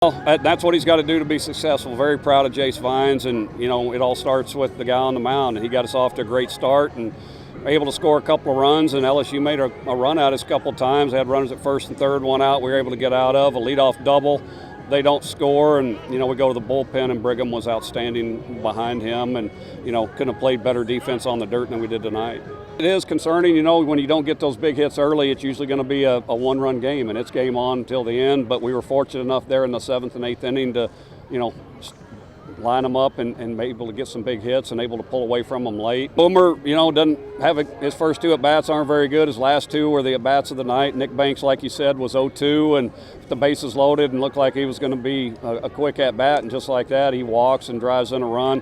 Well, that's what he's got to do to be successful. Very proud of Jace Vines, and it all starts with the guy on the mound. And he got us off to a great start and able to score a couple of runs. And LSU made a run at us a couple of times. They had runners at first and third, one out. We were able to get out of a leadoff double. They don't score, and we go to the bullpen, and Brigham was outstanding behind him, and couldn't have played better defense on the dirt than we did tonight. It is concerning, when you don't get those big hits early, it's usually going to be a one-run game, and it's game on until the end. But we were fortunate enough there in the 7th and 8th inning to, line them up and be able to get some big hits and able to pull away from them late. Boomer, doesn't have his first 2 at-bats aren't very good. His last 2 were the at-bats of the night. Nick Banks, like you said, was 0-2, and the bases loaded and looked like he was going to be a quick at-bat, and just like that, he walks and drives in a run.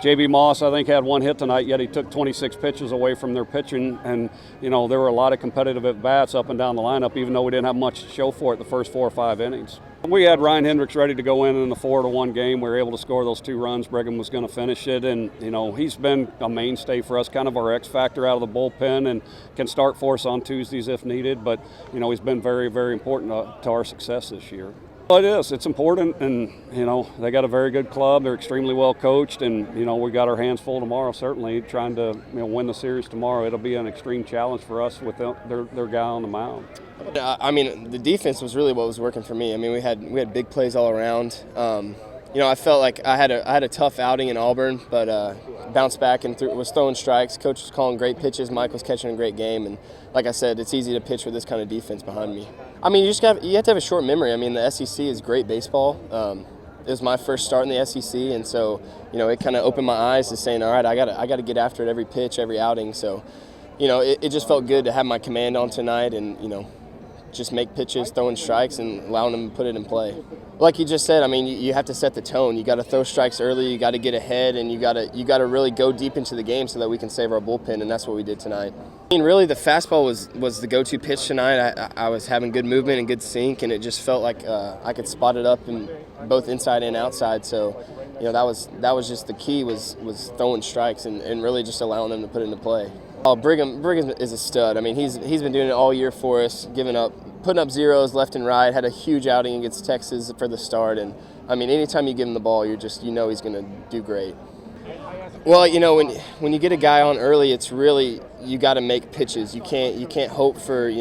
J.B. Moss, I think, had 1 hit tonight, yet he took 26 pitches away from their pitching. And, there were a lot of competitive at-bats up and down the lineup, even though we didn't have much to show for it the first 4 or 5 innings. We had Ryan Hendricks ready to go in the 4-1 game. We were able to score those 2 runs. Brigham was going to finish it. And, he's been a mainstay for us, kind of our X factor out of the bullpen, and can start for us on Tuesdays if needed. But, he's been very, very important to our success this year. Well, it is. It's important, and they got a very good club. They're extremely well coached, and we got our hands full tomorrow. Certainly, trying to win the series tomorrow. It'll be an extreme challenge for us with their guy on the mound. I mean, the defense was really what was working for me. I mean, we had big plays all around. I felt like I had a tough outing in Auburn, but bounced back and was throwing strikes. Coach was calling great pitches. Mike was catching a great game, and like I said, it's easy to pitch with this kind of defense behind me. I mean, you have to have a short memory. I mean, the SEC is great baseball. It was my first start in the SEC, and so it kind of opened my eyes to saying, all right, I got to get after it every pitch, every outing. So, it just felt good to have my command on tonight, and just make pitches, throwing strikes, and allowing them to put it in play. Like you just said, I mean, you have to set the tone. You got to throw strikes early. You got to get ahead, and you got to really go deep into the game so that we can save our bullpen, and that's what we did tonight. I mean, really, the fastball was the go-to pitch tonight. I was having good movement and good sink, and it just felt like I could spot it up in both inside and outside. So, that was just the key was throwing strikes and really just allowing them to put it into play. Oh, Brigham is a stud. I mean, he's been doing it all year for us, putting up zeros left and right. Had a huge outing against Texas for the start, and I mean, anytime you give him the ball, you're just he's going to do great. Well, when you get a guy on early, it's really you got to make pitches. You can't hope for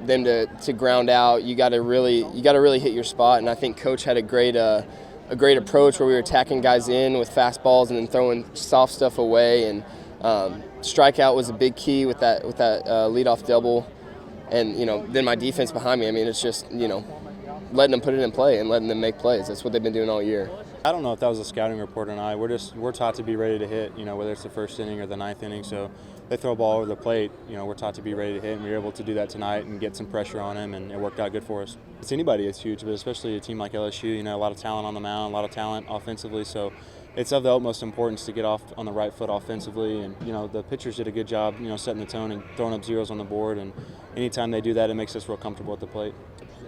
them to ground out. You got to really hit your spot, and I think Coach had a great approach where we were attacking guys in with fastballs and then throwing soft stuff away, and strikeout was a big key with that leadoff double, and then my defense behind me. I mean, it's just letting them put it in play and letting them make plays. That's what they've been doing all year. I don't know if that was a scouting report or not. We're taught to be ready to hit, whether it's the 1st inning or the 9th inning. So they throw a ball over the plate, we're taught to be ready to hit, and we were able to do that tonight and get some pressure on him, and it worked out good for us. It's anybody, it's huge, but especially a team like LSU, a lot of talent on the mound, a lot of talent offensively. So it's of the utmost importance to get off on the right foot offensively, and the pitchers did a good job, setting the tone and throwing up zeros on the board, and anytime they do that, it makes us real comfortable at the plate.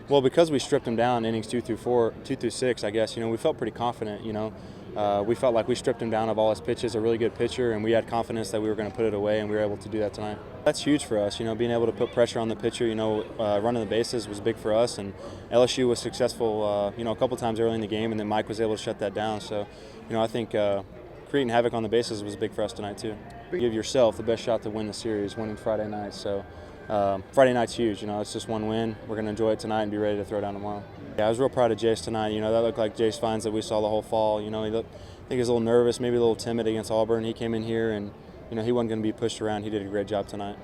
Well, because we stripped them down innings 2 through 6, I guess, we felt pretty confident, we felt like we stripped him down of all his pitches, a really good pitcher, and we had confidence that we were going to put it away, and we were able to do that tonight. That's huge for us, being able to put pressure on the pitcher, running the bases was big for us, and LSU was successful, a couple times early in the game, and then Mike was able to shut that down. So, I think creating havoc on the bases was big for us tonight too. Give yourself the best shot to win the series, winning Friday night. So Friday night's huge. It's just one win. We're going to enjoy it tonight and be ready to throw down tomorrow. Yeah, I was real proud of Jace tonight. That looked like Jace Vines that we saw the whole fall. I think he was a little nervous, maybe a little timid against Auburn. He came in here and he wasn't going to be pushed around. He did a great job tonight.